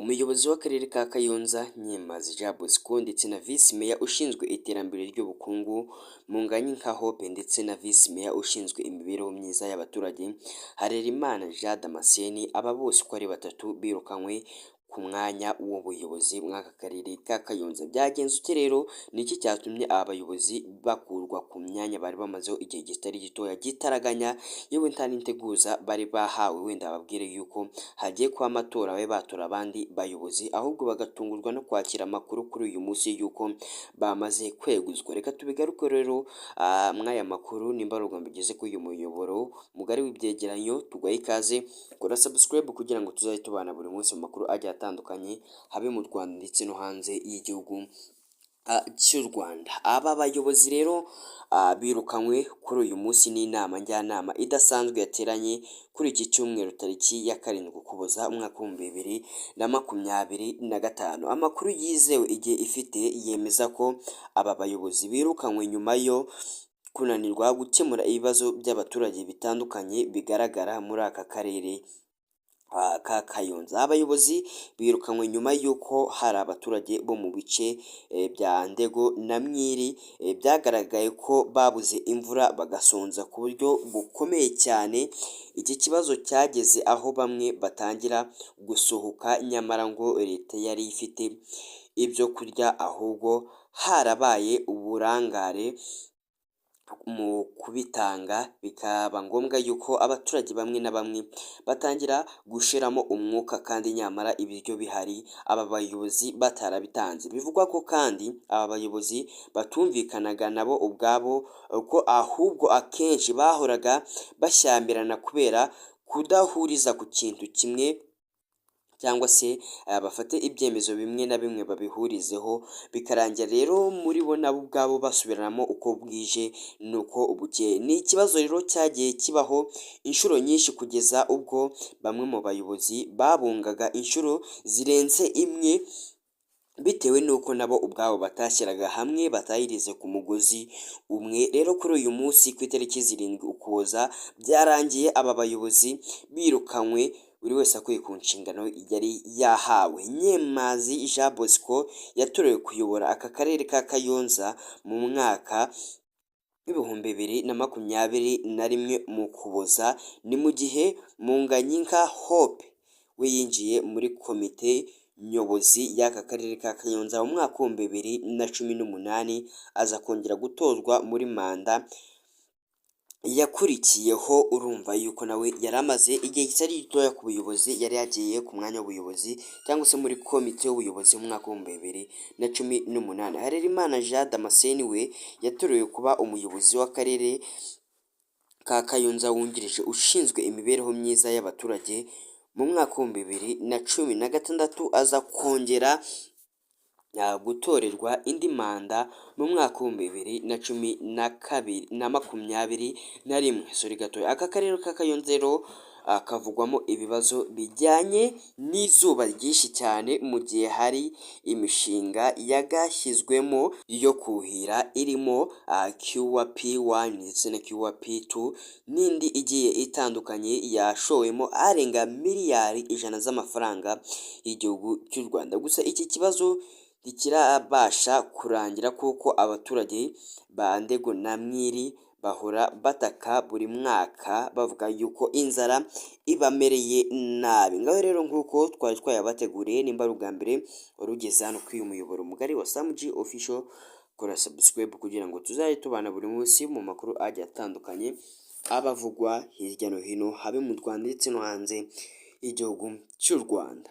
Umuyobozi w'akarere ka Kayonza Nyemazi Jean Bosco ndetse na Visi Meya ushinzwe iterambere ry'ubukungu Munganyinka Hope ndetse na Visi Meya ushinzwe imibereho myiza y'abaturage Harerimana Jean Damascene, aba bose uko ari batatu birukanywe ku mwanya w'ubuyobozi mw'aka karere ka Kayonza. Byagenze ute rero? Niki cyatumye aba bayobozi bakurwa ku myanya bari bamazeho igihe kitari gitoya gitaraganya, yewe nta n'integuza bari bahawe wenda babwire yuko hagiye kuba amatora babe batora abandi bayobozi, ahubwo bagatungurwa no kwakira amakuru kuri uyu munsi yuko bamaze kweguzwa. Reka tubigaruke rero mw'aya makuru nimba ari ubwa mbere ugeze kuri uyu muyoboro mugari w'ibyegeranyo, tuguhaye ikaze, kora subscribe kugira ngo tuzajye tubana buri munsi mu makuru agiye atandukanye, habe mu Rwanda ndetse no hanze y'igihugu cy'u Rwanda. Aba bayobozi rero birukanywe kuri uyu munsi n'inama njyanama idasanzwe yateranye kuri iki cyumweru tariki ya 7 Ukuboza umwaka w'2025. Amakuru yizewe igihe ifite yemeza ko aba bayobozi birukanywe nyuma yo kunanirwa gukemura ibibazo by'abaturage bitandukanye bigaragara muri aka karere ka Kayonza. Abayobozi birukanywe nyuma y'uko hari abaturage bo mu bice bya Ndego na Mwiri byagaragaye ko babuze imvura bagasonza ku buryo bukomeye cyane. Iki kibazo cyageze aho bamwe batangira gusohoka, nyamara ngo leta yari ifite ibyo kurya, ahubwo harabaye uburangare mu kubitanga, bikaba ngombwa yuko abaturage bamwe na bamwe batangira gushiramo umwuka kandi nyamara ibiryo bihari aba bayobozi batarabitanze. Bivugwa ko kandi aba bayobozi batumvikanaga nabo ubwabo, ko ahubwo akenshi bahoraga bashyamirana kubera kudahuriza ku kintu kimwe, cyangwa se bafate ibyemezo bimwe na bimwe babihurizeho, bikarangira rero muri bo nabo ubwabo basubiranamo uko bwije nuko bukeye. Ni ikibazo rero cyagiye kibaho inshuro nyinshi kugeza ubwo bamwe mu bayobozi babungaga inshuro zirenze imwe, bitewe n'uko nabo ubwabo batashyiraga hamwe, batahirize ku mugozi umwe. Rero kuri uyu munsi ku itariki 7 Ukuboza byarangiye aba bayobozi birukanywe, buri wese akuye ku nshingano yari yahawe. Nyemazi Jean Bosco yatorewe kuyobora aka karere ka Kayonza mu mwaka w'2021 mu Ukuboza, ni mu gihe Munganyinka Hope we yinjiye muri komite nyobozi y'aka karere ka Kayonza mu mwaka w'2018, aza kongera gutozwa muri manda yakurikiyeho. Urumva yuko nawe yari amaze igihe kitari gitoya ku buyobozi, yari yagiye ku mwanya w'ubuyobozi cyangwa se muri komite y'ubuyobozi mu mwaka w'2018. Harerimana Jean Damascene we yatorewe kuba umuyobozi w'akarere ka Kayonza wungirije ushinzwe imibereho myiza y'abaturage mu mwaka w'2016, aza kongera gutorerwa indi manda mu mwaka w'2021. Sori gatoya. Aka karere ka Kayonza rero kavugwamo ibibazo bijyanye n'izuba ryinshi cyane, mu gihe hari imishinga yagashyizwemo yo kuhira irimo Cure P1 ndetse na Cure P2 n'indi igiye itandukanye, yashowemo arenga miliyari 100 z'amafaranga y'igihugu cy'u Rwanda. Gusa iki kibazo ntikirabasha kurangira kuko abaturage ba Ndego na Mwiri bahora bataka buri mwaka bavuga yuko inzara ibamereye nabi. Ngaho rero nguko twari twayabateguriye, nimba ari ubwa mbere wari ugeze hano kuri uyu muyoboro mugari wa Sam G Official, kora subscribe kugira ngo tuzajye tubana buri munsi mu makuru agiye atandukanye abavugwa hirya no hino, habe mu Rwanda ndetse no hanze y'igihugu cy'u Rwanda.